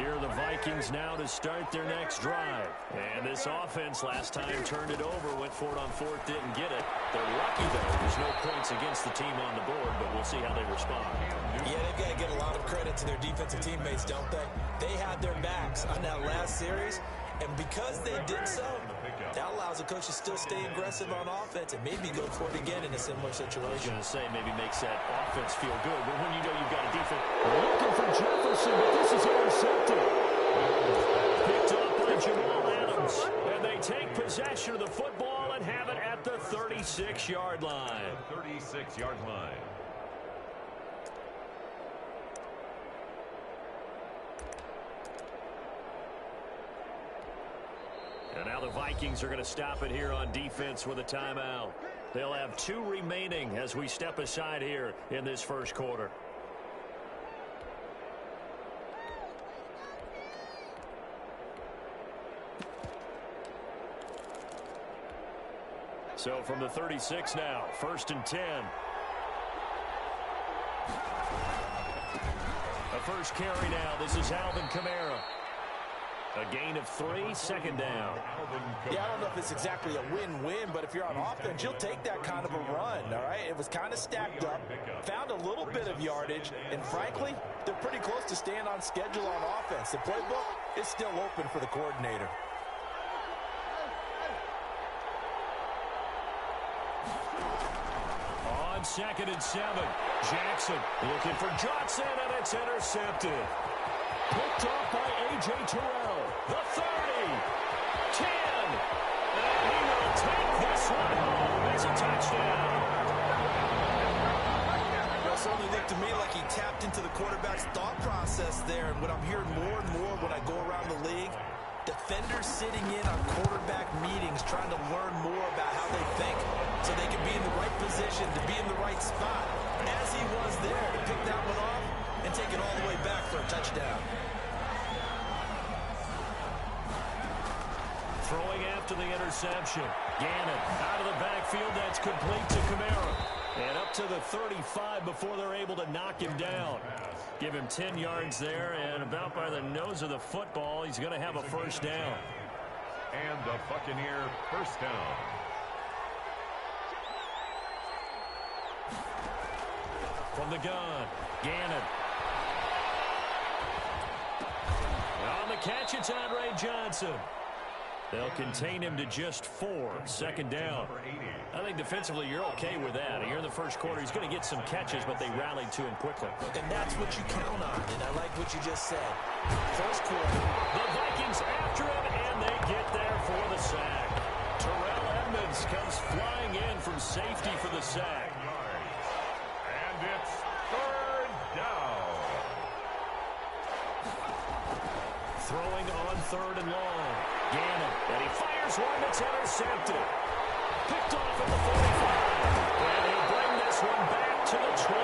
Here are the Vikings now to start their next drive. And this offense last time turned it over, went for it on fourth, didn't get it. They're lucky, though. There's no points against the team on the board, but we'll see how they respond. Yeah, they've got to get a lot of credit to their defensive teammates, don't they? They had their backs on that last series, and because they did so, that allows the coach to still stay aggressive on offense and maybe go for it again in a similar situation. I was going to say maybe makes that offense feel good, but when you know you've got a defense looking for Jefferson, but this is intercepted. Picked up by Jamal Adams, and they take possession of the football and have it at the 36-yard line. 36-yard line. And now the Vikings are going to stop it here on defense with a timeout. They'll have 2 remaining as we step aside here in this first quarter. So from the 36 now, 1st and 10. A first carry now. This is Alvin Kamara. A gain of 3, 2nd down. Yeah, I don't know if it's exactly a win-win, but if you're on offense, you'll take that kind of a run, all right? It was kind of stacked up, found a little bit of yardage, and frankly, they're pretty close to staying on schedule on offense. The playbook is still open for the coordinator. On 2nd and 7, Jackson looking for Johnson, and it's intercepted. Picked off by A.J. Terrell. The 30, 10, and he will take this one home as a touchdown. Well, it certainly looked to me like he tapped into the quarterback's thought process there, and what I'm hearing more and more when I go around the league, defenders sitting in on quarterback meetings trying to learn more about how they think so they can be in the right position to be in the right spot, as he was there to pick that one off and take it all the way back for a touchdown. Throwing after the interception. Gannon out of the backfield. That's complete to Kamara. And up to the 35 before they're able to knock him down. Give him 10 yards there, and about by the nose of the football, he's going to have a first down. And the Buccaneer first down. From the gun, Gannon. On the catch, it's Andre Johnson. They'll contain him to just 4, 2nd down. I think defensively you're okay with that. Here in the first quarter, he's going to get some catches, but they rallied to him quickly. And that's what you count on, and I like what you just said. First quarter. The Vikings after him, and they get there for the sack. Terrell Edmonds comes flying in from safety for the sack. And it's 3rd down. Throwing on 3rd and long. Gannon, and he fires one that's intercepted. Picked off at the 45. And he'll bring this one back to the 29.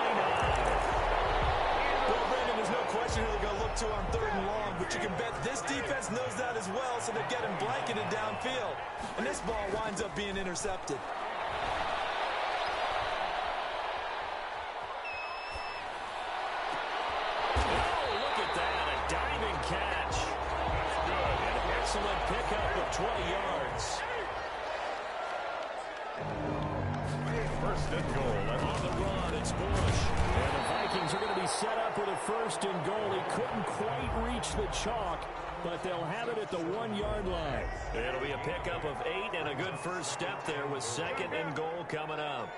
Well, Brandon, there's no question who they're going to look to on 3rd and long, but you can bet this defense knows that as well, so they're getting blanketed downfield. And this ball winds up being intercepted. Oh, look at that, a diving catch. Excellent pickup of 20 yards. 1st and goal. And on the run, it's Bush. And the Vikings are going to be set up with a 1st and goal. He couldn't quite reach the chalk, but they'll have it at the 1-yard line. It'll be a pickup of 8 and a good first step there with 2nd and goal coming up.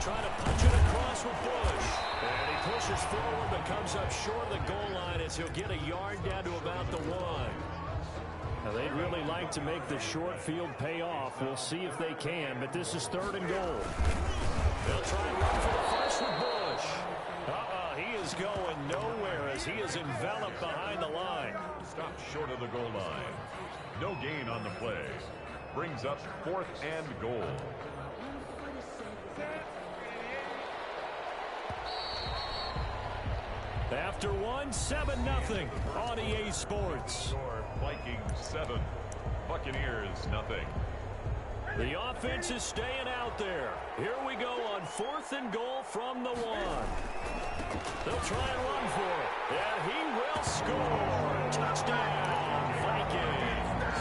Trying to punch it across with Bush. And he pushes forward but comes up short of the goal line as he'll get a yard down to about the 1. Now, they'd really like to make the short field pay off. We'll see if they can, but this is 3rd and goal. They'll try and run for the first with Bush. He is going nowhere as he is enveloped behind the line. Stopped short of the goal line. No gain on the play. Brings up 4th and goal. After one, 7-0 on EA Sports. Vikings 7, Buccaneers 0. The offense is staying out there. Here we go on 4th and goal from the 1. They'll try and run for it. And he will score. Touchdown, Vikings.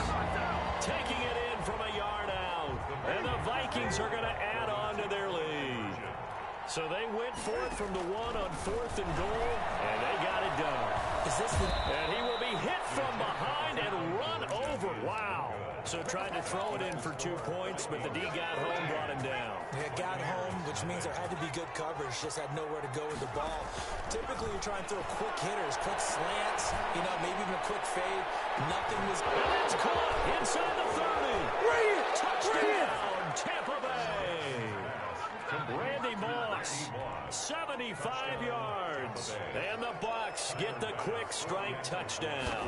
Taking it in from a yard out. And the Vikings are going to add on to their lead. So they went for it from the 1 on 4th and goal, and they got it done. And he will be hit from behind and run over. Wow. So tried to throw it in for 2 points, but the D got home, brought him down. Yeah, got home, which means there had to be good coverage. Just had nowhere to go with the ball. Typically, you're trying to throw quick hitters, quick slants, maybe even a quick fade. Nothing was... And it's caught inside the 30. Touchdown, Tampa Bay. Randy Moss, 75 yards. And the Bucs get the quick strike touchdown.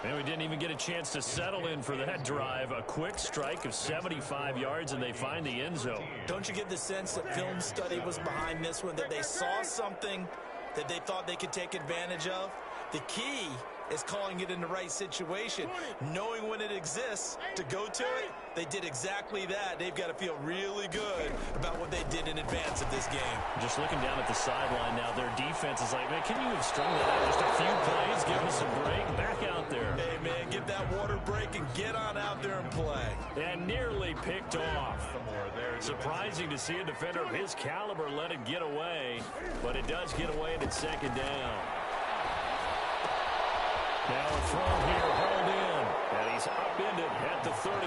And we didn't even get a chance to settle in for that drive. A quick strike of 75 yards, and they find the end zone. Don't you get the sense that film study was behind this one, that they saw something that they thought they could take advantage of? The key is calling it in the right situation, knowing when it exists to go to it. They did exactly that. They've got to feel really good about what they did in advance of this game. Just looking down at the sideline now, their defense is like, man, can you have strung that out just a few plays, give us a break, back out there. Hey, man, get that water break and get on out there and play. And nearly picked off. Surprising to see a defender of his caliber let it get away, but it does get away and it's 2nd down. Now a throw here, held in, and he's upended at the 33,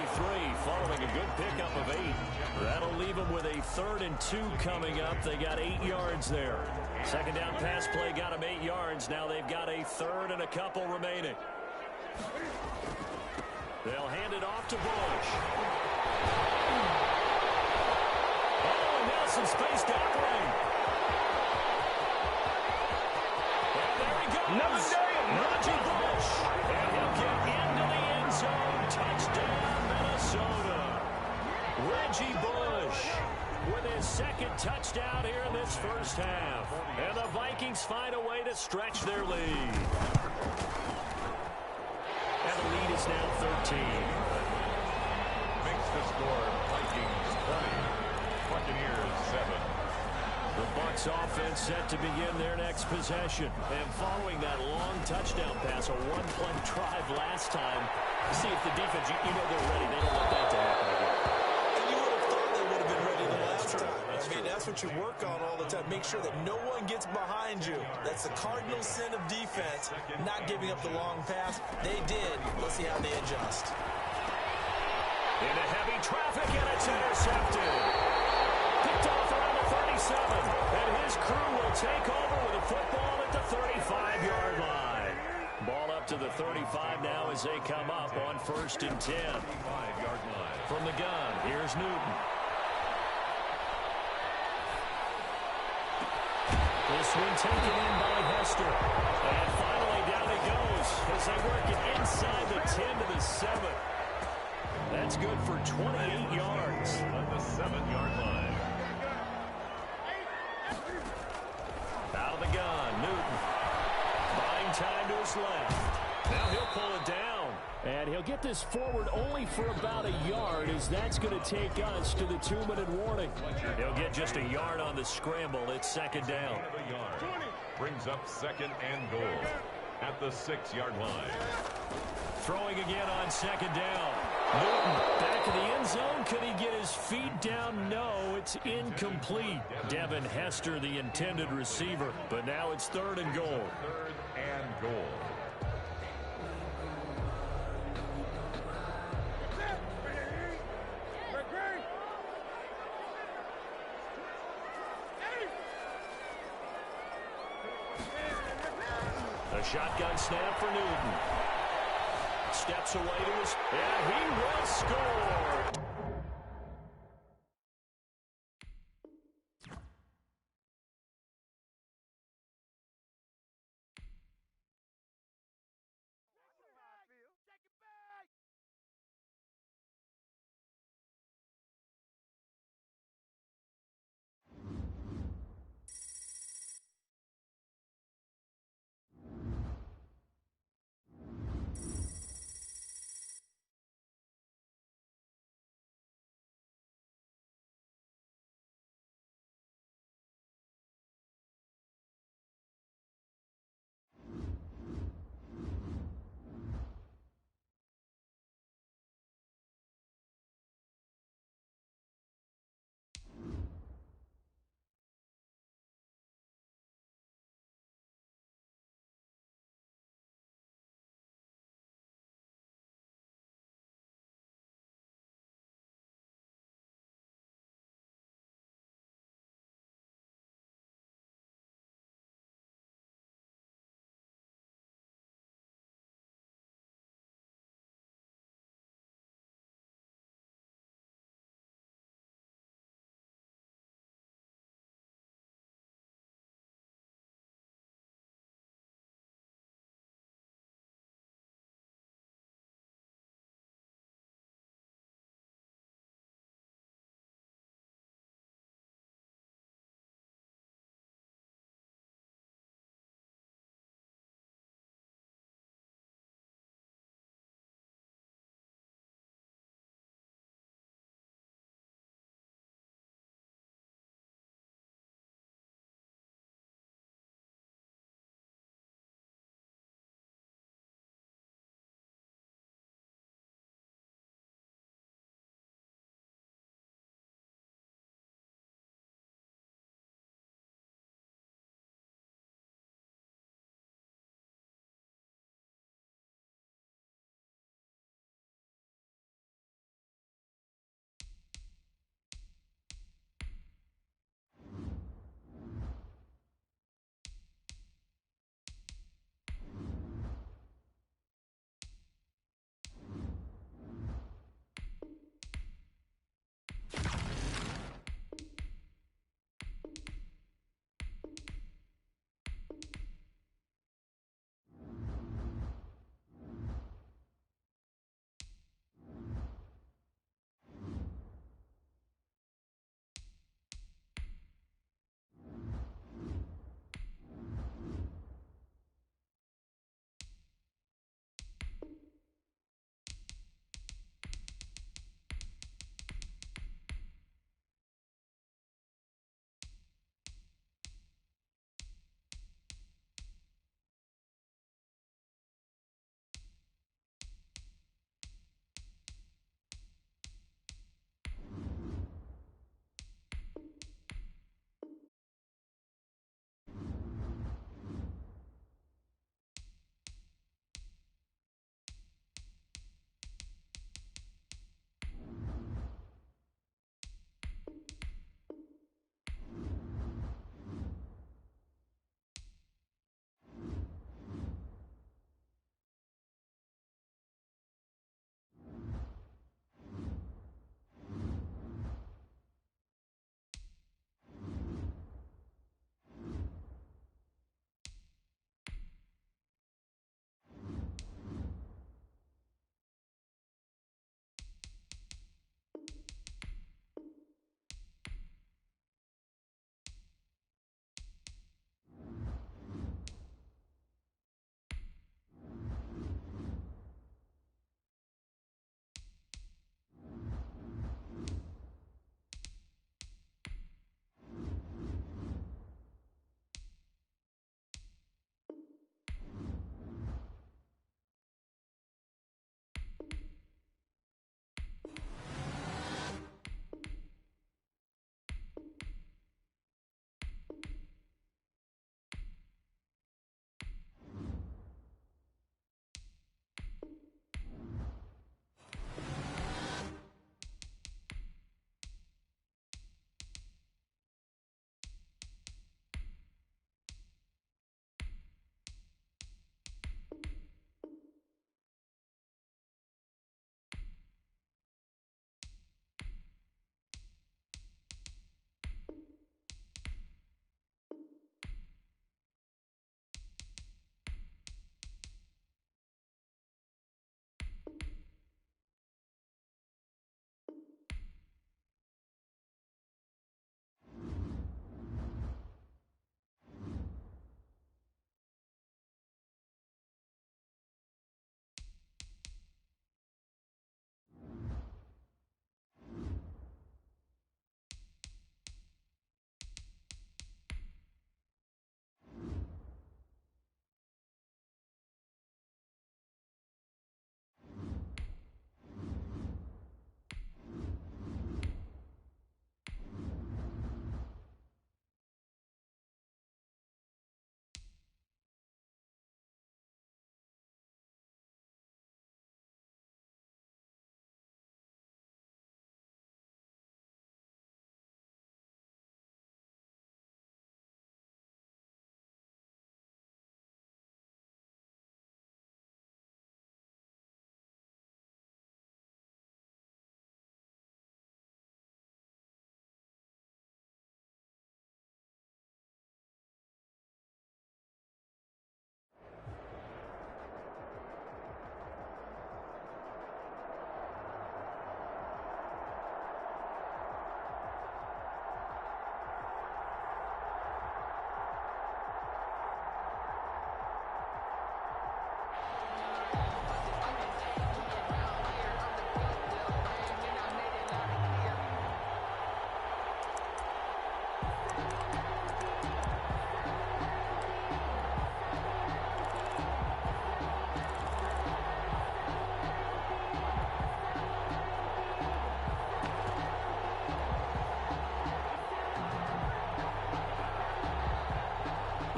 following a good pickup of 8. That'll leave him with a 3rd and 2 coming up. They got 8 yards there. 2nd down pass play got him 8 yards. Now they've got a 3rd and a couple remaining. They'll hand it off to Bush. Oh, Nelson spaced Gatling. And there he goes. Reggie Bush, and he'll get into the end zone. Touchdown, Minnesota. Reggie Bush with his 2nd touchdown here in this first half. And the Vikings find a way to stretch their lead. And the lead is now 13. Makes the score Vikings 20, Buccaneers 7. The Bucs offense set to begin their next possession. And following that long touchdown pass, a 1-play drive last time, see if the defense, they're ready. They don't want that to happen again. And you would have thought they would have been ready the last time. That's what you work on all the time. Make sure that no one gets behind you. That's the cardinal sin of defense, not giving up the long pass. They did. Let's see how they adjust. Into heavy traffic, and it's intercepted. Picked off around the 37, and his crew will take over with a football at the 35-yard line. Ball up to the 35 now as they come up on 1st and 10. 5-yard line. From the gun, here's Newton. This one taken in by Hester. And finally down it goes as they work it inside the 10 to the 7. That's good for 28 yards. On the 7-yard line. Out of the gun, Newton. Buying time to his left. Now he'll pull it down. And he'll get this forward only for about a yard, as that's going to take us to the 2-minute warning. He'll get just a yard on the scramble. It's 2nd down. Brings up 2nd and goal at the 6-yard line. Throwing again on 2nd down. Newton back in the end zone. Could he get his feet down? No, it's incomplete. Devin Hester, the intended receiver. But now it's 3rd and goal. 3rd and goal. A shotgun snap for Newton. Steps away to his, and he will score.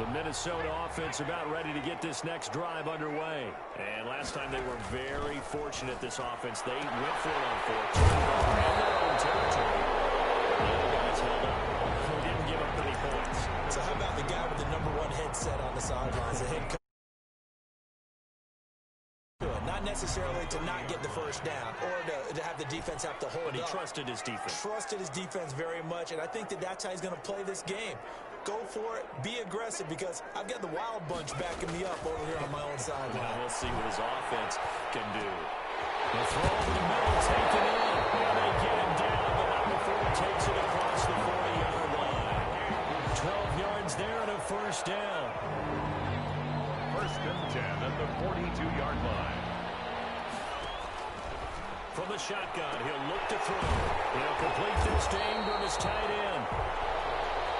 The Minnesota offense about ready to get this next drive underway. And last time they were very fortunate, this offense. They went for it on fourth in their own territory. The guys held up. Didn't give up any points. So how about the guy with the #1 headset on the sidelines, the head coach? Not necessarily to not get the first down or to have the defense have to hold up. But he trusted his defense. Trusted his defense very much, and I think that's how he's going to play this game. Go for it. Be aggressive, because I've got the wild bunch backing me up over here on my own sideline. Now we'll see what his offense can do. The throw over the middle, taken in. And they get him down, but not before he takes it across the 40-yard line. 12 yards there and a first down. First and 10 at the 42-yard line. From the shotgun, he'll look to throw. He'll complete this to Ingram, his tight end.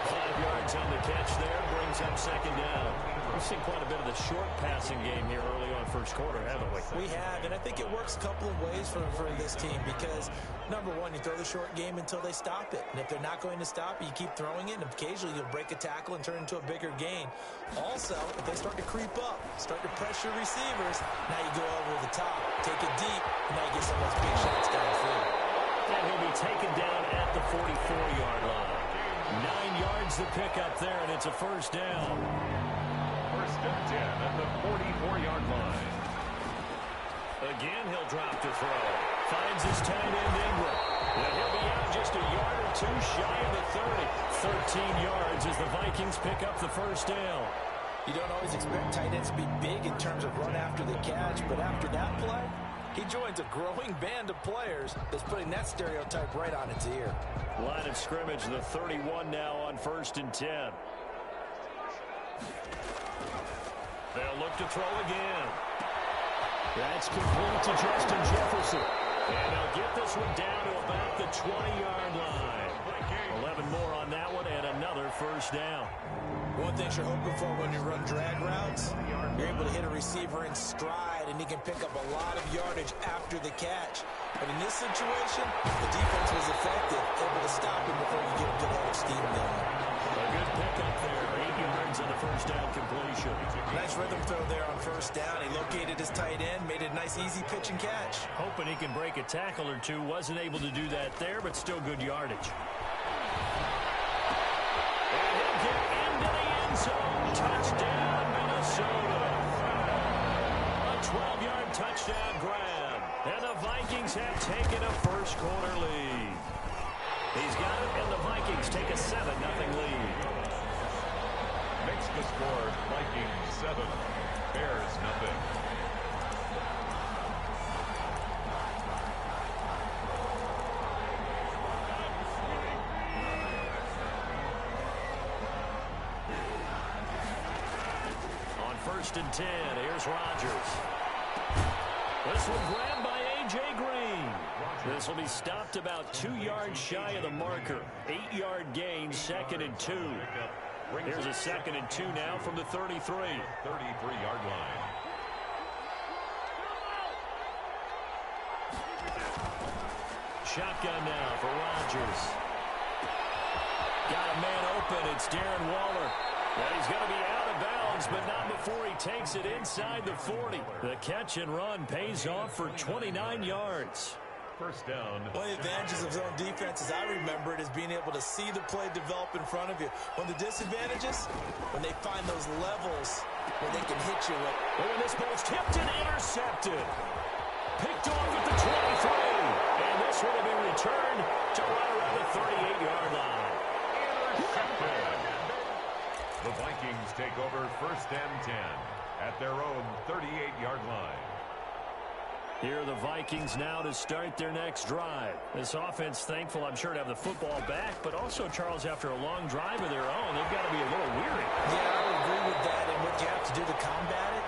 5 yards on the catch there, brings up second down. We've seen quite a bit of the short passing game here early on first quarter, haven't we? We have, and I think it works a couple of ways for this team, because, number one, you throw the short game until they stop it. And if they're not going to stop it, you keep throwing it, and occasionally you'll break a tackle and turn into a bigger gain. Also, if they start to creep up, start to pressure receivers, now you go over the top, take it deep, and now you get some of those big shots downfield. And he'll be taken down at the 44-yard line. 9 yards to pick up there, and it's a first down. First and 10 at the 44-yard line. Again, he'll drop to throw. Finds his tight end, Ingram. And he'll be out just a yard or two shy of the 30. 13 yards as the Vikings pick up the first down. You don't always expect tight ends to be big in terms of run after the catch, but after that play, he joins a growing band of players that's putting that stereotype right on its ear. Line of scrimmage, the 31 now on first and 10. They'll look to throw again. That's complete to Justin Jefferson. And they'll get this one down to about the 20-yard line. 11 more on that one, and another first down. One thing you're hoping for when you run drag routes, you're able to hit a receiver in stride, and he can pick up a lot of yardage after the catch. But in this situation, the defense was effective, able to stop him before you get a good head of steam going. A good pickup there, 8 yards on the first down completion. Nice rhythm throw there on first down. He located his tight end, made it a nice, easy pitch and catch. Hoping he can break a tackle or two. Wasn't able to do that there, but still good yardage. And he'll get into the end zone. Touchdown, Minnesota. A 12-yard touchdown grab. And the Vikings have taken a first quarter lead. He's got it, and the Vikings take a 7-0 lead. Makes the score Vikings 7, Bears nothing. On first and 10, here's Rodgers. This one grabbed by A.J. Green. This will be stopped about 2 yards shy of the marker. 8-yard gain, 2nd and 2. Here's a 2nd and 2 now from the 33. 33-yard line. Shotgun now for Rodgers. Got a man open. It's Darren Waller. Well, he's going to be out of bounds, but not before he takes it inside the 40. The catch and run pays off for 29 yards. First down. One of the advantages of zone defense, as I remember it, is being able to see the play develop in front of you. One of the disadvantages, when they find those levels where they can hit you with. Oh, and this ball's tipped and intercepted. Picked off at the 23. And this one will be returned to right around the 38-yard line. Intercepted. The Vikings take over first and 10 at their own 38-yard line. Here are the Vikings now to start their next drive. This offense, thankful, I'm sure, to have the football back, but also, Charles, after a long drive of their own, they've got to be a little weary. Yeah, I would agree with that. And what you have to do to combat it,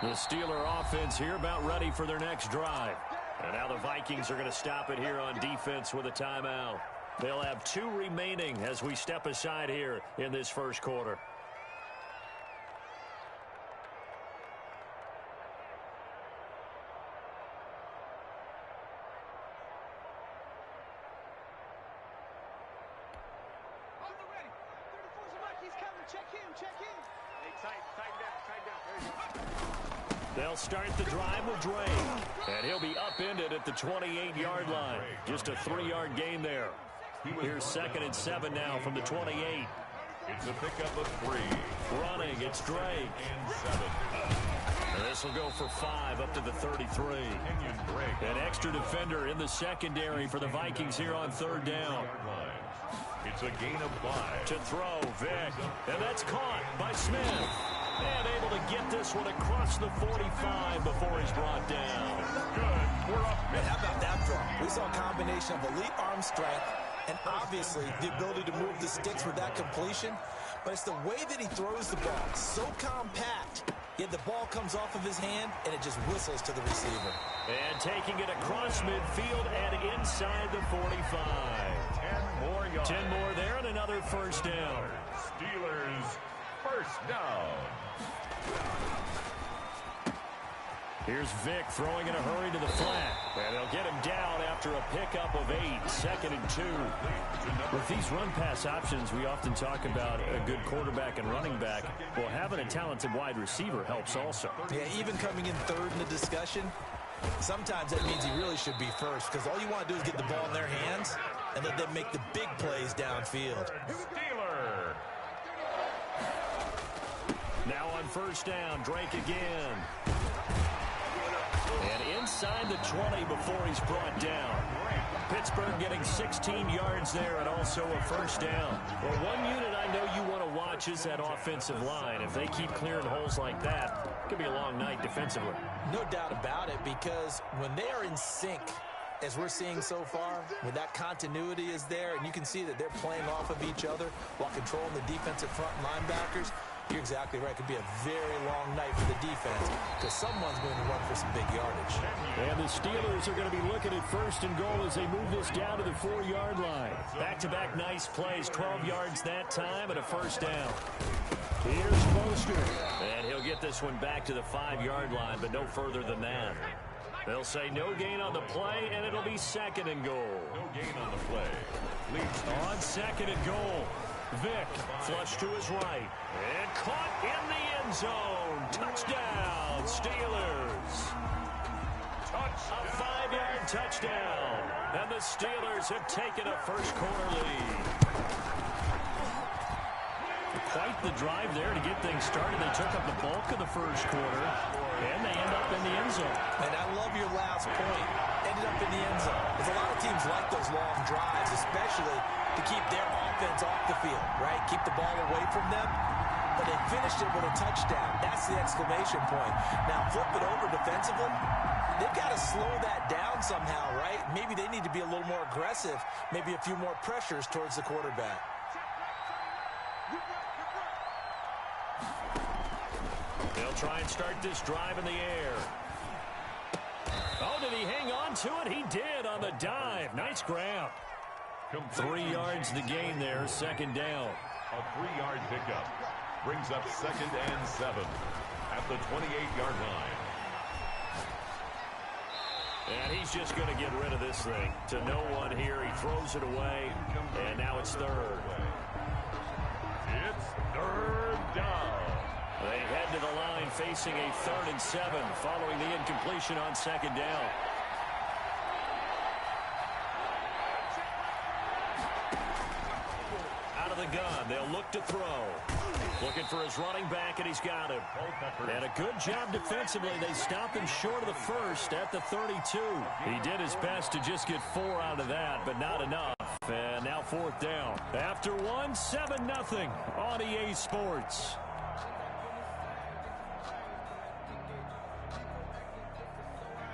The Steeler offense here about ready for their next drive. And now the Vikings are going to stop it here on defense with a timeout. They'll have 2 remaining as we step aside here in this first quarter. They'll start the drive with Drake, and he'll be upended at the 28-yard line. Just a 3-yard gain there. Here's 2nd and 7 now from the 28. It's a pickup of 3. Running, it's Drake. And 7. This will go for 5 up to the 33. An extra defender in the secondary for the Vikings here on 3rd down. It's a gain of 5. To throw, Vic. And that's caught by Smith. And able to get this one across the 45 before he's brought down. Good. We're up. Man, how about that throw? We saw a combination of elite arm strength and obviously the ability to move the sticks with that completion. But it's the way that he throws the ball. So compact. Yet the ball comes off of his hand and it just whistles to the receiver. And taking it across midfield and inside the 45. 10 more yards. 10 more there and another first down. Steelers first down. Here's Vic throwing in a hurry to the flat. And they'll get him down after a pickup of 8. 2nd and 2. With these run-pass options, we often talk about a good quarterback and running back. Well, having a talented wide receiver helps also. Yeah, even coming in 3rd in the discussion, sometimes that means he really should be first because all you want to do is get the ball in their hands and let them make the big plays downfield. Steeler. Now on first down, Drake again. And inside the 20 before he's brought down. Pittsburgh getting 16 yards there and also a first down. Well, one unit I know you want to watch is that offensive line. If they keep clearing holes like that, it could be a long night defensively. No doubt about it, because when they are in sync, as we're seeing so far, when that continuity is there, and you can see that they're playing off of each other while controlling the defensive front linebackers, you're exactly right. It could be a very long night for the defense because someone's going to run for some big yardage. And the Steelers are going to be looking at 1st and goal as they move this down to the 4-yard line. Back-to-back nice plays, 12 yards that time and a first down. Here's Foster. And he'll get this one back to the 5-yard line, but no further than that. They'll say no gain on the play, and it'll be 2nd and goal. No gain on the play. Leads on 2nd and goal. Vic, flush to his right. And caught in the end zone. Touchdown, Steelers. A 5-yard touchdown. And the Steelers have taken a first quarter lead. Quite the drive there to get things started. They took up the bulk of the first quarter, and they end up in the end zone. And I love your last point. Ended up in the end zone. Because a lot of teams like those long drives, especially to keep their offense off the field, right? Keep the ball away from them. But they finished it with a touchdown. That's the exclamation point. Now, flip it over defensively. They've got to slow that down somehow, right? Maybe they need to be a little more aggressive. Maybe a few more pressures towards the quarterback. They'll try and start this drive in the air. Oh, did he hang on to it? He did on the dive. Nice grab. 3 yards the gain there, 2nd down. A 3-yard pickup brings up 2nd and 7 at the 28-yard line. And he's just going to get rid of this thing. To no one here. He throws it away, and now it's 3rd. It's 3rd down. They head to the line facing a 3rd and 7 following the incompletion on 2nd down. Out of the gun, they'll look to throw. Looking for his running back, and he's got him. And a good job defensively. They stopped him short of the first at the 32. He did his best to just get 4 out of that, but not enough. And now 4th down. After 1, 7-0 on EA Sports.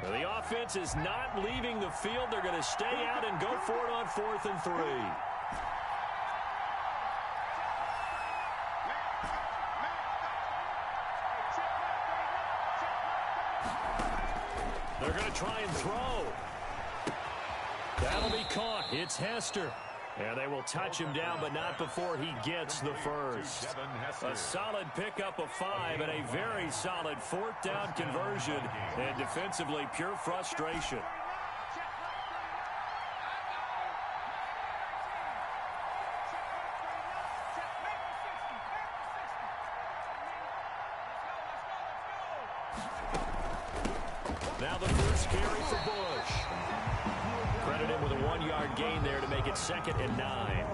Well, the offense is not leaving the field. They're going to stay out and go for it on 4th and 3. They're going to try and throw. That'll be caught. It's Hester. And they will touch him down, but not before he gets the first. A solid pickup of 5 and a very solid fourth down conversion. And defensively, pure frustration. Now the first carry for Bush. Credit him with a 1-yard gain there to make it 2nd and 9.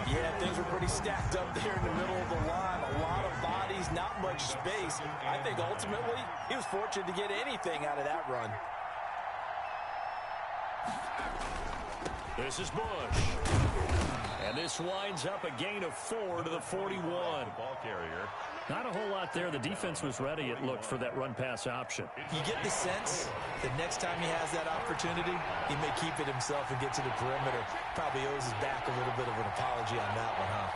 Yeah, things were pretty stacked up there in the middle of the line. A lot of bodies, not much space. I think ultimately he was fortunate to get anything out of that run. This is Bush. And this winds up a gain of 4 to the 41. Ball carrier. Not a whole lot there. The defense was ready, it looked, for that run-pass option. You get the sense that next time he has that opportunity, he may keep it himself and get to the perimeter. Probably owes his back a little bit of an apology on that one, huh?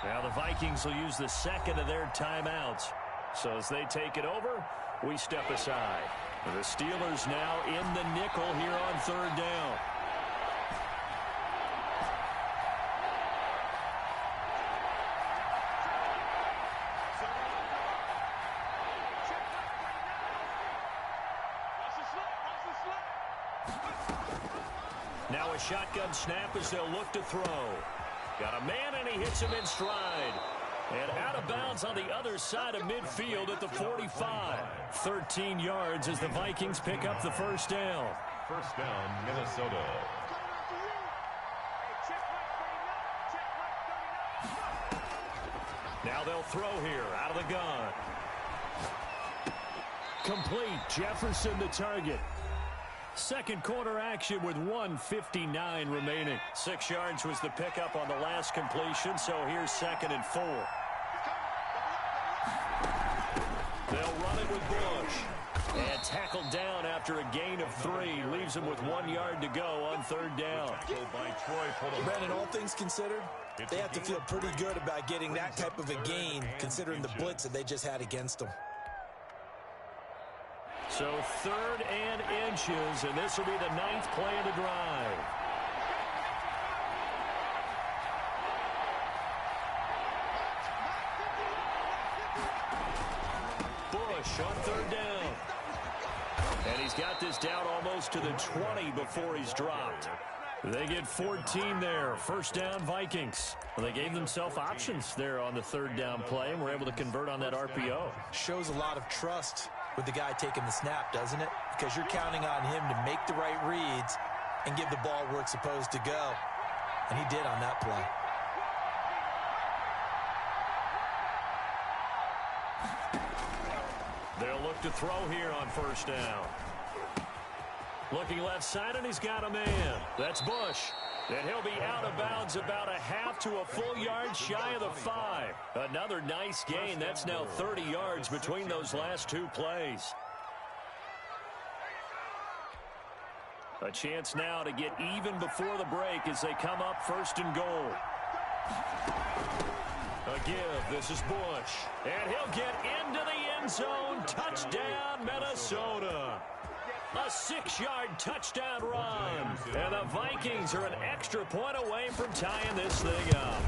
Now the Vikings will use the second of their timeouts. So as they take it over, we step aside. The Steelers now in the nickel here on 3rd down. Now a shotgun snap as they'll look to throw. Got a man and he hits him in stride. And out of bounds on the other side of midfield at the 45. 13 yards as the Vikings pick up the first down. First down, Minnesota. Now they'll throw here out of the gun. Complete. Jefferson the target. Second quarter action with 1:59 remaining. 6 yards was the pickup on the last completion, so here's 2nd and 4. They'll run it with Bush. And tackled down after a gain of 3. Leaves him with 1 yard to go on 3rd down. Brandon, all things considered, they have to feel pretty good about getting that type of a gain, considering the blitz that they just had against them. So 3rd and inches, and this will be the 9th play of the drive. Bush on 3rd down. And he's got this down almost to the 20 before he's dropped. They get 14 there. First down, Vikings. Well, they gave themselves options there on the 3rd down play, and were able to convert on that RPO. Shows a lot of trust with the guy taking the snap, doesn't it? Because you're counting on him to make the right reads and give the ball where it's supposed to go. And he did on that play. They'll look to throw here on first down. Looking left side, and he's got a man. That's Bush. And he'll be out of bounds about a half to a full yard shy of the 5. Another nice gain. That's now 30 yards between those last 2 plays. A chance now to get even before the break as they come up 1st and goal. A give. This is Bush. And he'll get into the end zone. Touchdown, Minnesota. A 6-yard touchdown run. And the Vikings are an extra point away from tying this thing up.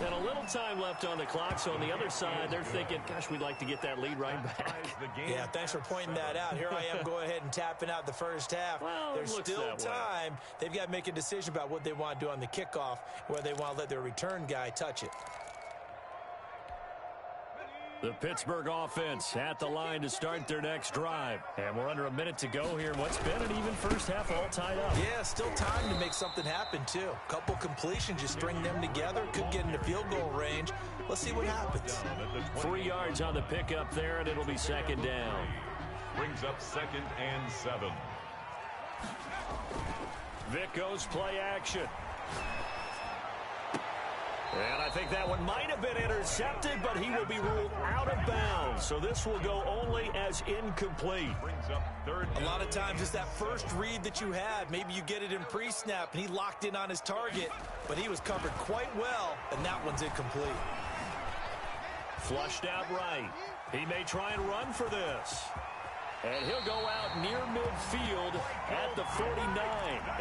And a little time left on the clock, so on the other side, they're thinking, gosh, we'd like to get that lead right back. Yeah, thanks for pointing that out. Here I am going ahead and tapping out the first half. Well, there's still time. They've got to make a decision about what they want to do on the kickoff, whether they want to let their return guy touch it. The Pittsburgh offense at the line to start their next drive. And we're under a minute to go here in what's been an even first half, all tied up. Yeah, still time to make something happen, too. Couple completions, you string them together, could get into field goal range. Let's see what happens. 3 yards on the pickup there, and it'll be 2nd down. Brings up 2nd and 7. Vic goes play action. And I think that one might have been intercepted, but he will be ruled out of bounds. So this will go only as incomplete. Brings up third A down. lot of times it's that first read that you had. Maybe you get it in pre-snap, and he locked in on his target, but he was covered quite well, and that one's incomplete. Flushed out right. He may try and run for this. And he'll go out near midfield at the 49.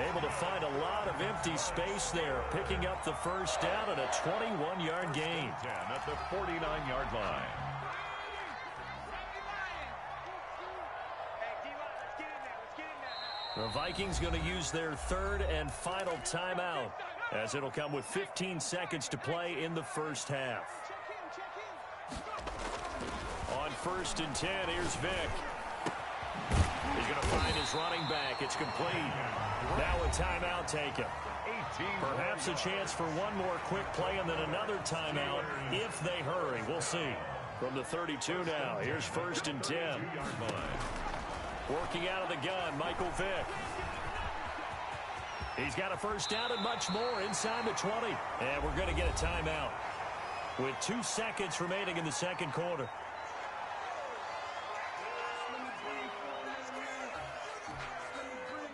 Able to find a lot of empty space there, picking up the first down at a 21-yard gain. 10 at the 49-yard line. The Vikings going to use their third and final timeout, as it'll come with 15 seconds to play in the first half. On 1st and 10, here's Vick. He's going to find his running back. It's complete. Now a timeout taken. Perhaps a chance for one more quick play and then another timeout if they hurry. We'll see. From the 32 now, here's 1st and 10. Working out of the gun, Michael Vick. He's got a first down and much more inside the 20. And we're going to get a timeout with 2 seconds remaining in the second quarter.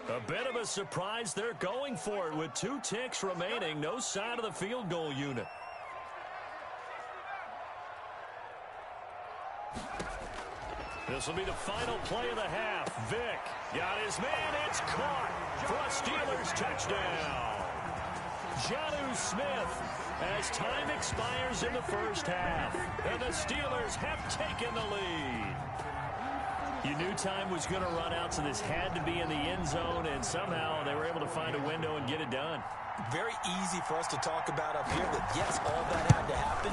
A bit of a surprise. They're going for it with 2 ticks remaining. No sign of the field goal unit. This will be the final play of the half. Vick got his man. It's caught for a Steelers touchdown. Jonnu Smith as time expires in the first half. And the Steelers have taken the lead. You knew time was going to run out, so this had to be in the end zone, and somehow they were able to find a window and get it done. Very easy for us to talk about up here that, yes, all that had to happen,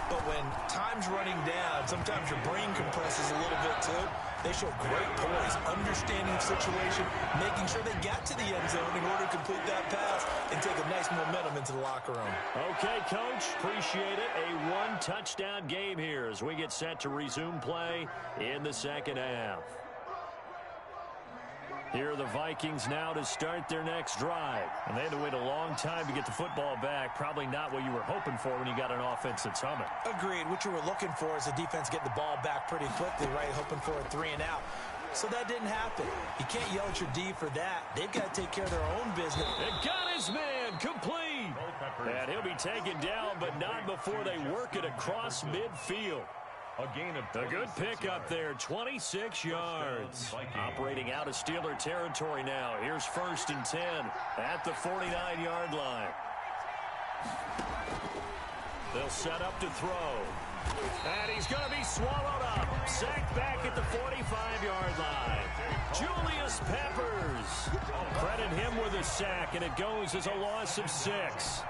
but when time's running down, sometimes your brain compresses a little bit too. They show great poise, understanding the situation, making sure they got to the end zone in order to complete that pass and take a nice momentum into the locker room. Okay, Coach, appreciate it. A 1-touchdown game here as we get set to resume play in the second half. Here are the Vikings now to start their next drive. And they had to wait a long time to get the football back. Probably not what you were hoping for when you got an offense that's humming. Agreed. What you were looking for is the defense getting the ball back pretty quickly, right? Hoping for a 3 and out. So that didn't happen. You can't yell at your D for that. They've got to take care of their own business. It got his man complete. And he'll be taken down, but not before they work it across midfield. A gain of a good pickup there, 26 yards. Operating out of Steeler territory now. Here's 1st and 10 at the 49-yard line. They'll set up to throw. And he's going to be swallowed up. Sacked back at the 45-yard line. Julius Peppers. Credit him with a sack, and it goes as a loss of 6.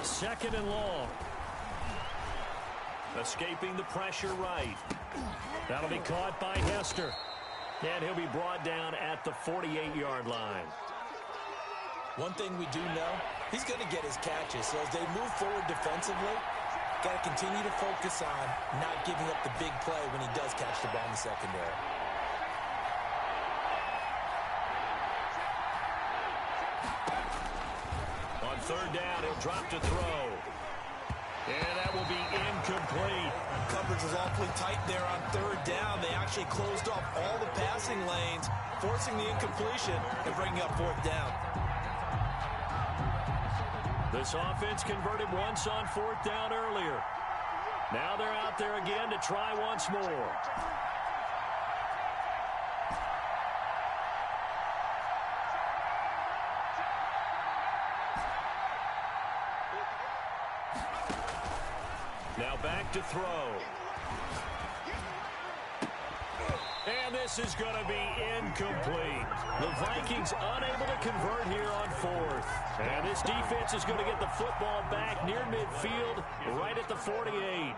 Second and long. Escaping the pressure right. That'll be caught by Hester. And he'll be brought down at the 48-yard line. One thing we do know, he's going to get his catches. So as they move forward defensively, got to continue to focus on not giving up the big play when he does catch the ball in the secondary. On 3rd down, he'll drop to throw. And that will be incomplete. Coverage was awfully tight there on 3rd down. They actually closed off all the passing lanes, forcing the incompletion and bringing up 4th down. This offense converted once on 4th down earlier. Now they're out there again to try once more. Now back to throw. And this is going to be incomplete. The Vikings unable to convert here on 4th. And this defense is going to get the football back near midfield, right at the 48.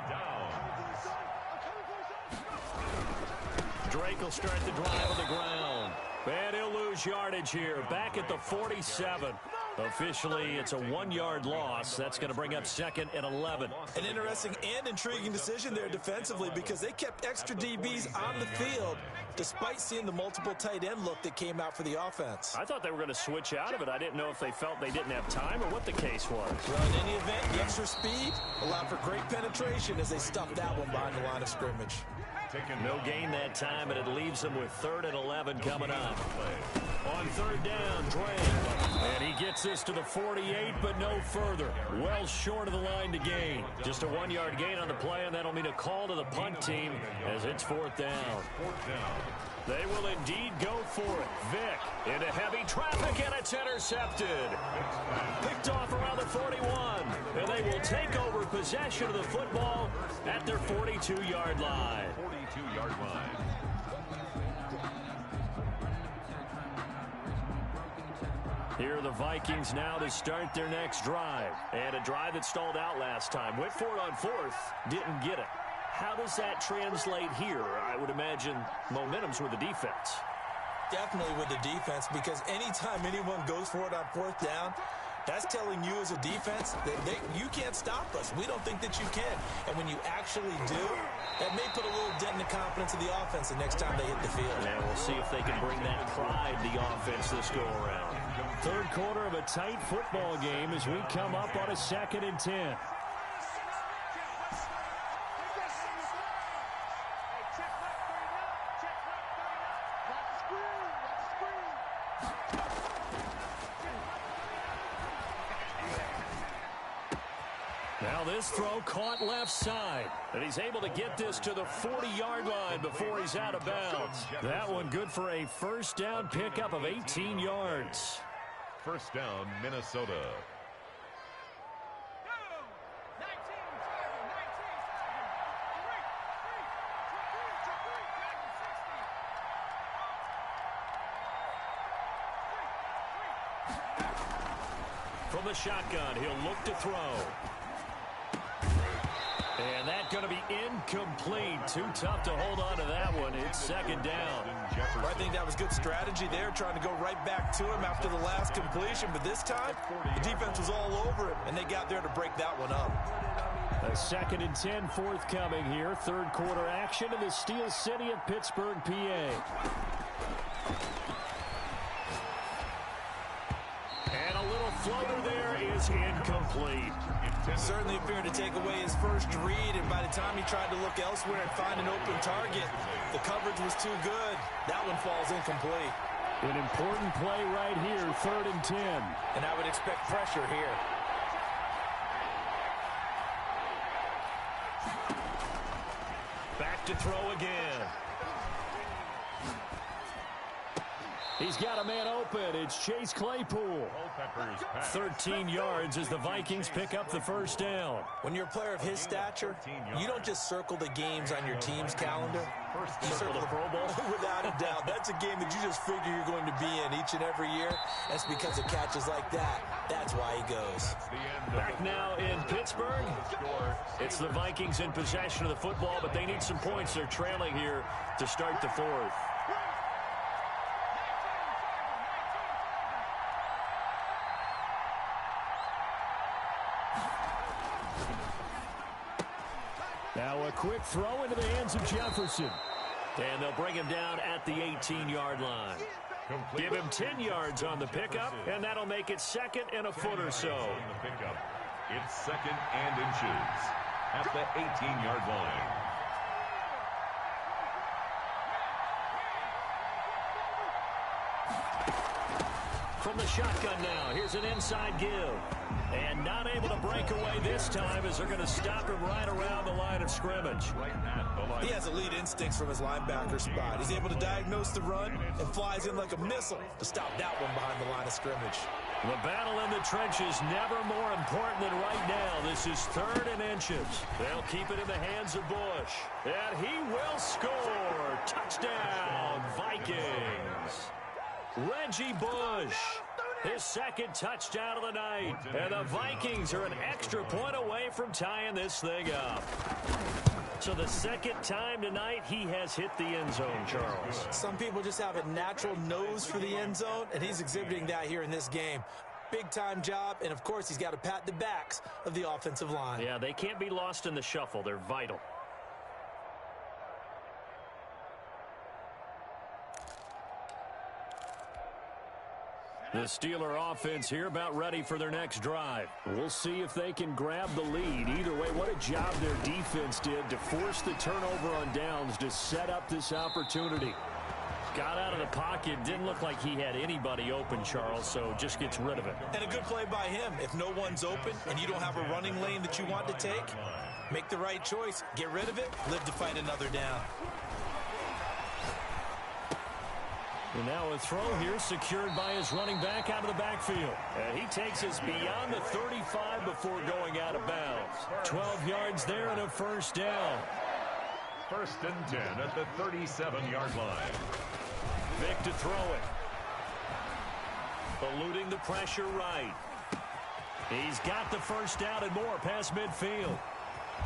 Drake will start the drive on the ground. And he'll lose yardage here, back at the 47. Officially, it's a 1-yard loss. That's going to bring up 2nd and 11. An interesting and intriguing decision there defensively because they kept extra DBs on the field despite seeing the multiple tight end look that came out for the offense. I thought they were going to switch out of it. I didn't know if they felt they didn't have time or what the case was. Well, in any event, the extra speed allowed for great penetration as they stuffed that one behind the line of scrimmage. No gain that time, and it leaves them with 3rd and 11 coming up. On 3rd down, Drake. And he gets this to the 48, but no further. Well short of the line to gain. Just a 1-yard gain on the play, and that'll mean a call to the punt team as it's 4th down. They will indeed go for it. Vick into heavy traffic, and it's intercepted. Picked off around the 41, and they will take over possession of the football at their 42-yard line. 42-yard line. Here are the Vikings now to start their next drive. And a drive that stalled out last time. Went for it on 4th, didn't get it. How does that translate here? I would imagine momentum's with the defense. Definitely with the defense, because anytime anyone goes for it on 4th down, that's telling you as a defense that you can't stop us. We don't think that you can. And when you actually do, that may put a little dent in the confidence of the offense the next time they hit the field. And we'll see if they can bring that pride to the offense this go-around. 3rd quarter of a tight football game as we come up on a 2nd and 10. Now this throw caught left side. And he's able to get this to the 40-yard line before he's out of bounds. That one good for a 1st down pickup of 18 yards. 1st down, Minnesota. From the shotgun, he'll look to throw. And that's going to be incomplete. Too tough to hold on to that one. It's 2nd down. I think that was good strategy there, trying to go right back to him after the last completion. But this time, the defense was all over him, and they got there to break that one up. A 2nd and 10 forthcoming here. 3rd quarter action in the Steel City of Pittsburgh, PA. And a little floater there is incomplete. Certainly appeared to take away his first read, and by the time he tried to look elsewhere and find an open target, the coverage was too good. That one falls incomplete. An important play right here, 3rd and 10. And I would expect pressure here. Back to throw again. He's got a man open. It's Chase Claypool. 13 yards as the Vikings pick up the 1st down. When you're a player of his stature, you don't just circle the games on your team's calendar. You circle the Pro Bowl? Without a doubt. That's a game that you just figure you're going to be in each and every year. That's because of catches like that. That's why he goes. Back now in Pittsburgh. It's the Vikings in possession of the football, but they need some points. They're trailing here to start the 4th. Now a quick throw into the hands of Jefferson. And they'll bring him down at the 18-yard line. Give him 10 yards on the pickup, and that'll make it 2nd and a foot or so. It's 2nd and inches at the 18-yard line. From the shotgun now, here's an inside give. And not able to break away this time as they're going to stop him right around the line of scrimmage. He has elite instincts from his linebacker spot. He's able to diagnose the run and flies in like a missile to stop that one behind the line of scrimmage. The battle in the trenches never more important than right now. This is 3rd and inches. They'll keep it in the hands of Bush. And he will score. Touchdown, Vikings. Reggie Bush. His 2nd touchdown of the night. And the Vikings are an extra point away from tying this thing up. So the 2nd time tonight he has hit the end zone, Charles. Some people just have a natural nose for the end zone, and he's exhibiting that here in this game. big-time job, and, of course, he's got to pat the backs of the offensive line. Yeah, they can't be lost in the shuffle. They're vital. The Steeler offense here about ready for their next drive. We'll see if they can grab the lead. Either way, what a job their defense did to force the turnover on downs to set up this opportunity. Got out of the pocket. Didn't look like he had anybody open, Charles, so just gets rid of it. And a good play by him. If no one's open and you don't have a running lane that you want to take, make the right choice. Get rid of it. Live to fight another down. And now a throw here secured by his running back out of the backfield. And he takes us beyond the 35 before going out of bounds. 12 yards there and a first down. First and 10 at the 37-yard line. Vick to throw it. Eluding the pressure right. He's got the first down and more past midfield.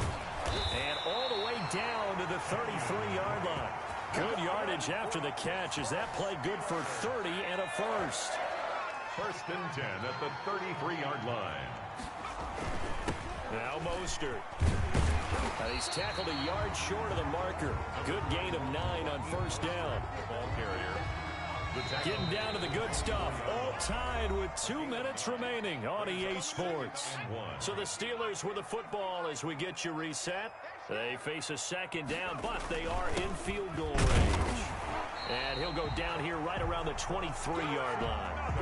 And all the way down to the 33-yard line. Good yardage after the catch. Is that play good for 30 and a first? First and 10 at the 33-yard line. Now Mostert. He's tackled a yard short of the marker. Good gain of 9 on first down. Ball carrier. Getting down to the good stuff. All tied with 2 minutes remaining on EA Sports. So the Steelers with the football as we get you reset. They face a second down, but they are in field goal range. And he'll go down here right around the 23-yard line.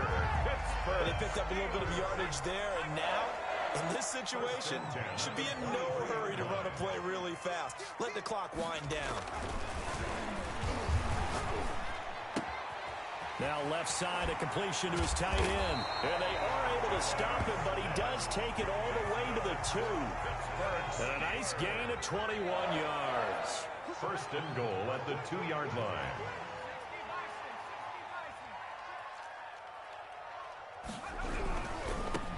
They picked up a little bit of yardage there, and now, in this situation, should be in no hurry to run a play really fast. Let the clock wind down. Now left side, a completion to his tight end. And they are able to stop him, but he does take it all the way to the 2. And a nice gain of 21 yards. First and goal at the 2-yard line.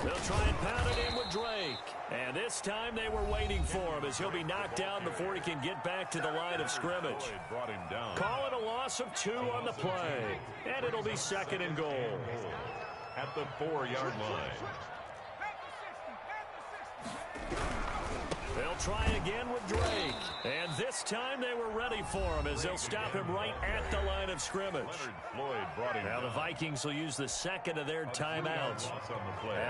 They'll try and pound it in with Drake. And this time they were waiting for him as he'll be knocked down before he can get back to the line of scrimmage. Brought him down. Call it a loss of 2 on the play. And it'll be second and goal. At the 4-yard line. They'll try again with Drake. And this time they were ready for him as they'll stop him right at the line of scrimmage. Floyd brought him now the Vikings will use the second of their timeouts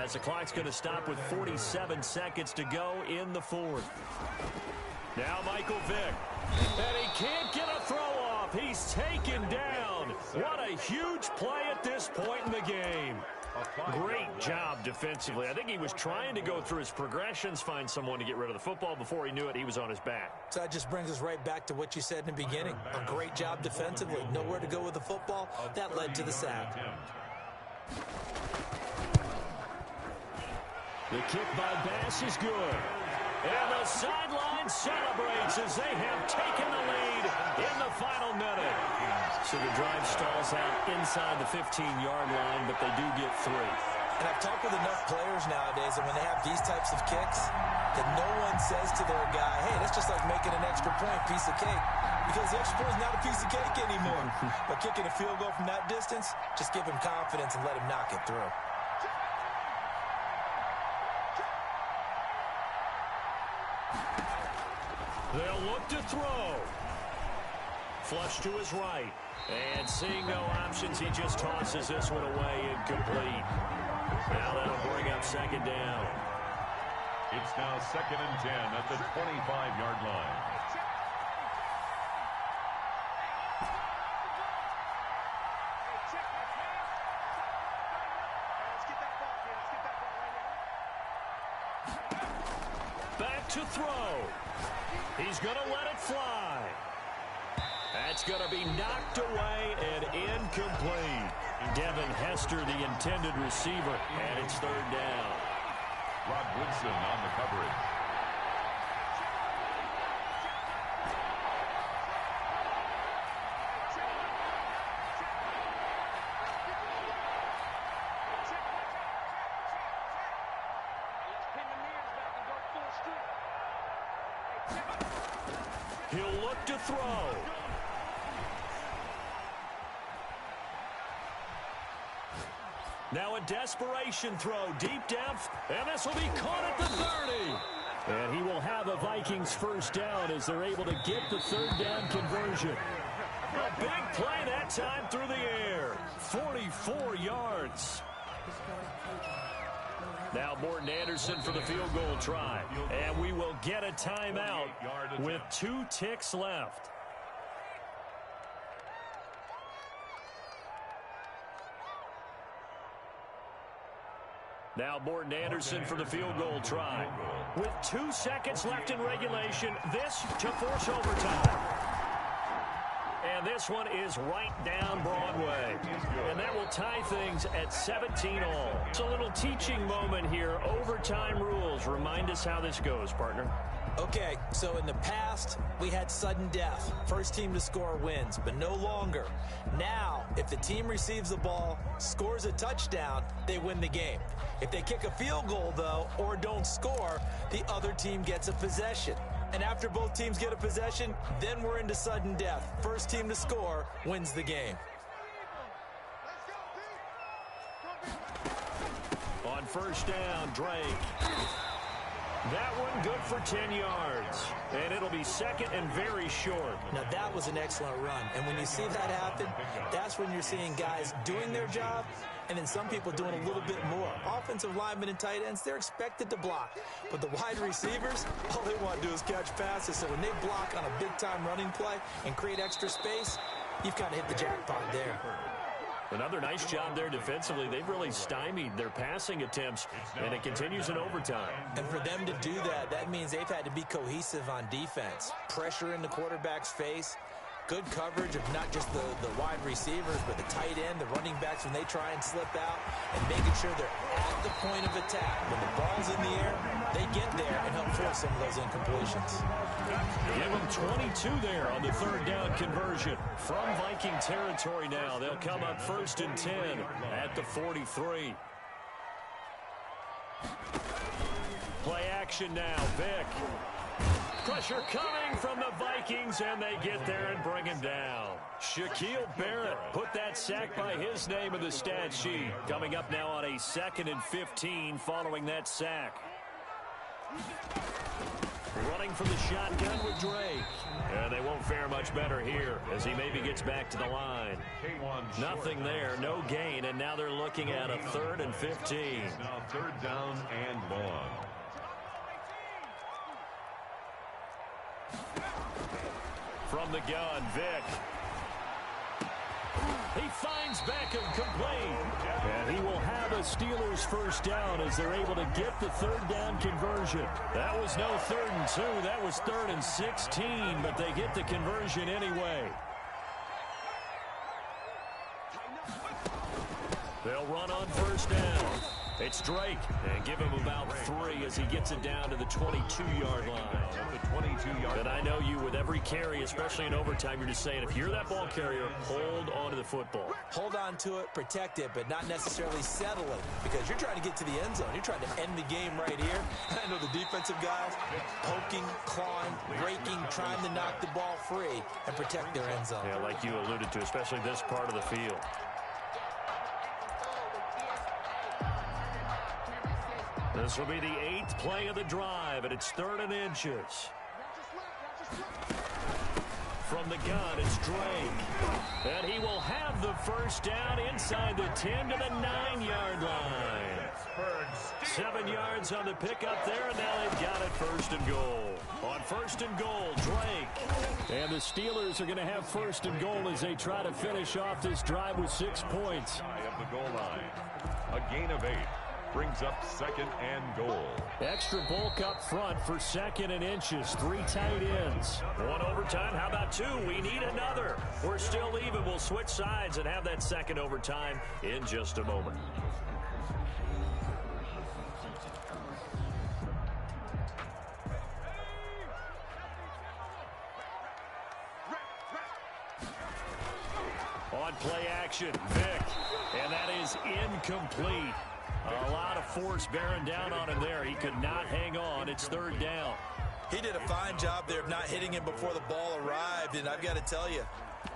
as the clock's going to stop with 47 seconds to go in the 4th. Now Michael Vick. And he can't get a throw off. He's taken down. What a huge play at this point in the game. Great job defensively. I think he was trying to go through his progressions, find someone to get rid of the football. Before he knew it, he was on his back. So that just brings us right back to what you said in the beginning. A great job defensively. Nowhere to go with the football. That led to the sack. The kick by Bass is good. And the sideline celebrates as they have taken the lead in the final minute. So the drive stalls out inside the 15-yard line, but they do get 3. And I've talked with enough players nowadays, and when they have these types of kicks, that no one says to their guy, hey, that's just like making an extra point, piece of cake. Because the extra point is not a piece of cake anymore. But kicking a field goal from that distance, just give him confidence and let him knock it through. They'll look to throw. Flush to his right. And seeing no options, he just tosses this one away incomplete. Now that'll bring up second down. It's now second and 10 at the 25-yard line. Back to throw. He's going to let it fly. That's going to be knocked away and incomplete. Devin Hester, the intended receiver, and it's third down. Rod Woodson on the coverage. He'll look to throw. Now a desperation throw, deep depth, and this will be caught at the 30. And he will have a Vikings first down as they're able to get the third down conversion. A big play that time through the air. 44 yards. Now Morton Anderson for the field goal try. And we will get a timeout with 2 ticks left. Now Morton Anderson for the field goal try. With 2 seconds left in regulation, this to force overtime. And this one is right down Broadway. And that will tie things at 17 all. It's a little teaching moment here. Overtime rules. Remind us how this goes, partner. Okay, so in the past, we had sudden death. First team to score wins, but no longer. Now, if the team receives the ball, scores a touchdown, they win the game. If they kick a field goal, though, or don't score, the other team gets a possession. And after both teams get a possession, then we're into sudden death. First team to score wins the game. On first down, Drake. That one good for 10 yards. And it'll be second and very short. Now, that was an excellent run. And when you see that happen, that's when you're seeing guys doing their job and then some people doing a little bit more. Offensive linemen and tight ends, they're expected to block. But the wide receivers, all they want to do is catch passes. So when they block on a big-time running play and create extra space, you've kind of hit the jackpot there. Another nice job there defensively. They've really stymied their passing attempts, and it continues in overtime. And for them to do that, that means they've had to be cohesive on defense. Pressure in the quarterback's face, good coverage of not just the wide receivers, but the tight end, the running backs when they try and slip out, and making sure they're at the point of attack. When the ball's in the air, they get there and help force some of those incompletions. Give them 22 there on the third down conversion. From Viking territory now, they'll come up first and 10 at the 43. Play action now, Vick. Pressure coming from the Vikings, and they get there and bring him down. Shaquille Barrett put that sack by his name in the stat sheet. Coming up now on a 2nd and 15 following that sack. Running from the shotgun with Drake. And they won't fare much better here as he maybe gets back to the line. Nothing there, no gain, and now they're looking at a 3rd and 15. Now 3rd down and long. From the gun, Vick. He finds Beckham complete. And he will have a Steelers first down as they're able to get the third down conversion. That was no 3rd and 2. That was 3rd and 16, but they get the conversion anyway. They'll run on first down. It's Drake, and give him about 3 as he gets it down to the 22-yard line. The 22-yard. And I know you, with every carry, especially in overtime, you're just saying, if you're that ball carrier, hold on to the football. Hold on to it, protect it, but not necessarily settle it, because you're trying to get to the end zone. You're trying to end the game right here. I know the defensive guys poking, clawing, breaking, trying to knock the ball free and protect their end zone. Yeah, like you alluded to, especially this part of the field. This will be the 8th play of the drive, and it's 3rd and inches. From the gun, it's Drake. And he will have the first down inside the 10 to the 9-yard line. 7 yards on the pickup there, and now they've got it 1st and goal. On 1st and goal, Drake. And the Steelers are going to have 1st and goal as they try to finish off this drive with 6 points. Of the goal line. A gain of 8. Brings up 2nd and goal. Extra bulk up front for 2nd and inches. 3 tight ends. 1 overtime. How about 2? We need another. We're still even. We'll switch sides and have that 2nd overtime in just a moment. On play action, Vick. And that is incomplete. A lot of force bearing down on him there. He could not hang on. It's 3rd down. He did a fine job there of not hitting him before the ball arrived, and I've got to tell you,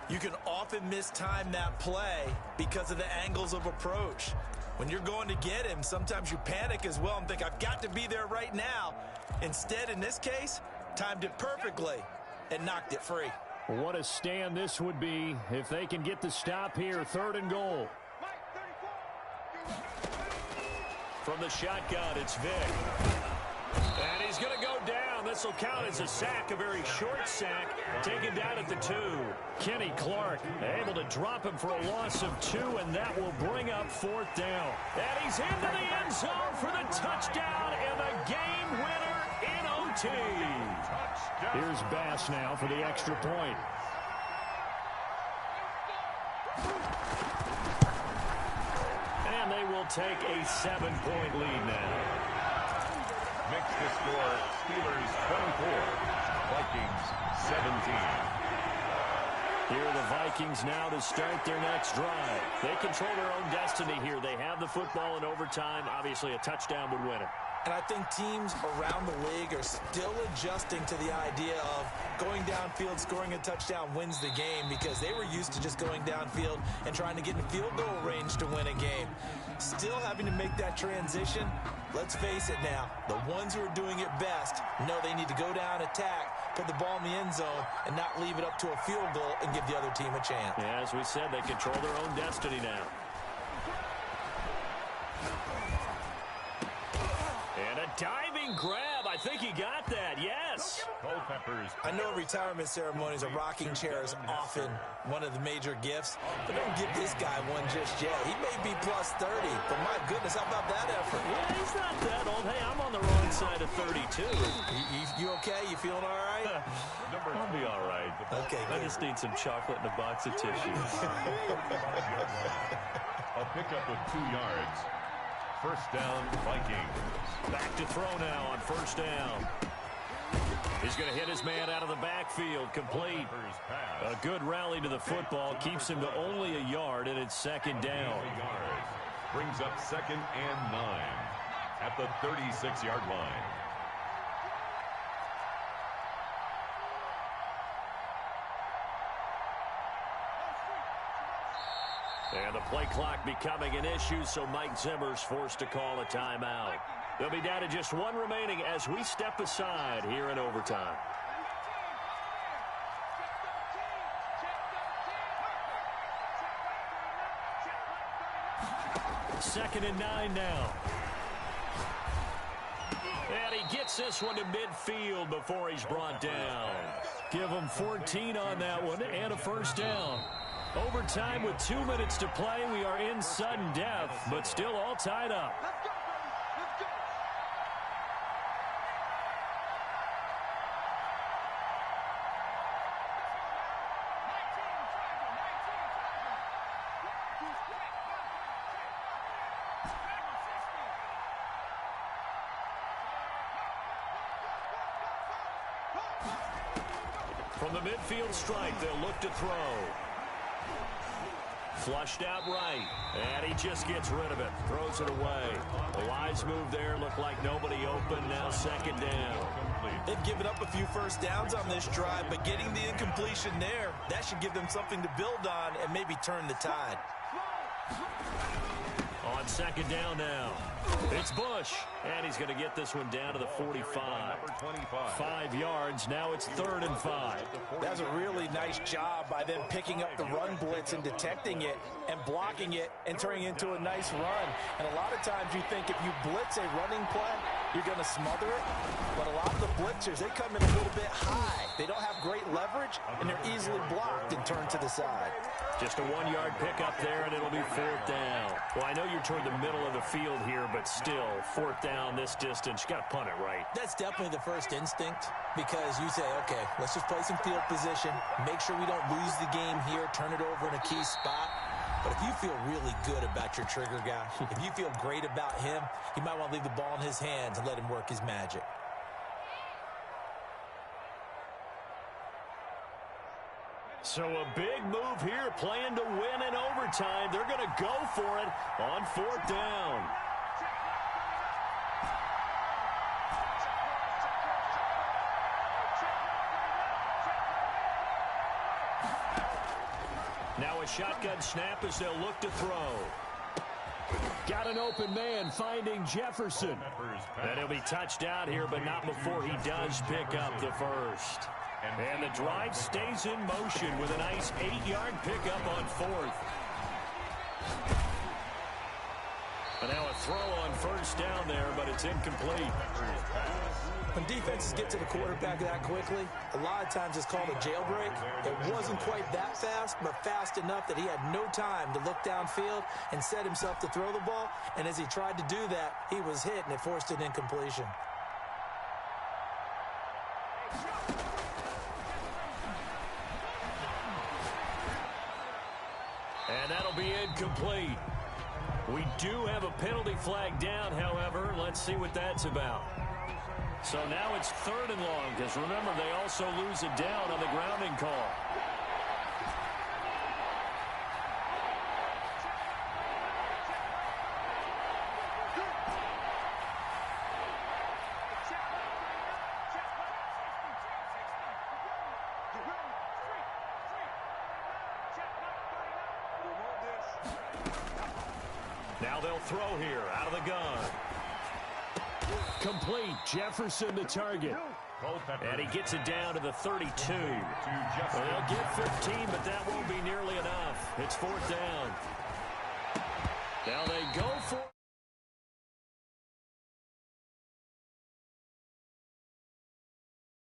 you can often mistime that play because of the angles of approach. When you're going to get him, sometimes you panic as well and think, I've got to be there right now. Instead, in this case, timed it perfectly and knocked it free. What a stand this would be if they can get the stop here. 3rd and goal. From the shotgun, it's Vick. And he's going to go down. This will count as a sack, a very short sack, taken down at the 2. Kenny Clark able to drop him for a loss of 2, and that will bring up 4th down. And he's into the end zone for the touchdown and the game winner in OT. Here's Bass now for the extra point. And they will take a 7-point lead now. Makes the score Steelers 24, Vikings 17. Here are the Vikings now to start their next drive. They control their own destiny here. They have the football in overtime. Obviously, a touchdown would win it. And I think teams around the league are still adjusting to the idea of going downfield, scoring a touchdown wins the game, because they were used to just going downfield and trying to get in field goal range to win a game. Still having to make that transition. Let's face it now, the ones who are doing it best know they need to go down, attack, put the ball in the end zone, and not leave it up to a field goal and give the other team a chance. Yeah, as we said, they control their own destiny now. And a diving grab. I think he got that. Yes. Culpeppers. I know retirement ceremonies, a rocking chair is often one of the major gifts, but don't give this guy one just yet. He may be plus 30, but my goodness, how about that effort? Yeah, he's not that old. Hey, I'm on the wrong side of 32. You okay? You feeling all right? I'll be all right. Okay, I good. just need some chocolate and a box of tissues. A pickup of 2 yards. 1st down, Vikings. Back to throw now on 1st down. He's going to hit his man out of the backfield. Complete. A good rally to the football. Keeps him to only a yard, and it's 2nd down. Brings up 2nd and 9 at the 36-yard line. And the play clock becoming an issue, so Mike Zimmer's forced to call a timeout. They'll be down to just 1 remaining as we step aside here in overtime. Second and 9 now. And he gets this one to midfield before he's brought down. Give him 14 on that one and a 1st down. Overtime with 2 minutes to play. We are in sudden death, but still all tied up. From the midfield stripe, they'll look to throw. Flushed out right, and he just gets rid of it. Throws it away. A wise move there. Looked like nobody open. Now 2nd down. They've given up a few 1st downs on this drive, but getting the incompletion there, that should give them something to build on and maybe turn the tide. On 2nd down now. It's Bush, and he's going to get this one down to the 45. 5 yards. Now it's 3rd and 5. That was a really nice job by them picking up the run blitz and detecting it and blocking it and turning it into a nice run. And a lot of times you think if you blitz a running play, you're going to smother it. But a lot of the blitzers, they come in a little bit high. They don't have great leverage, and they're easily blocked and turned to the side. Just a 1-yard pickup there, and it'll be 4th down. Well, I know you're toward the middle of the field here, but still, 4th down this distance. You got to punt it right. That's definitely the first instinct, because you say, okay, let's just play some field position, make sure we don't lose the game here, turn it over in a key spot. But if you feel really good about your trigger guy, if you feel great about him, you might want to leave the ball in his hands and let him work his magic. So a big move here, playing to win in overtime. They're going to go for it on 4th down. Now a shotgun snap as they'll look to throw. Got an open man finding Jefferson. And he'll be touched out here, but not before he does pick up the first. And the drive stays in motion with a nice 8-yard pickup on fourth. And now a throw on first down there, but it's incomplete. When defenses get to the quarterback that quickly, a lot of times it's called a jailbreak. It wasn't quite that fast, but fast enough that he had no time to look downfield and set himself to throw the ball. And as he tried to do that, he was hit, and it forced an incompletion. And that'll be incomplete. We do have a penalty flag down, however. Let's see what that's about. So now it's 3rd and long, because remember, they also lose it down on the grounding call. Now they'll throw here out of the gun. Complete. Jefferson the target. And he gets it down to the 32. Well, they'll get 15, but that won't be nearly enough. It's 4th down. Now they go for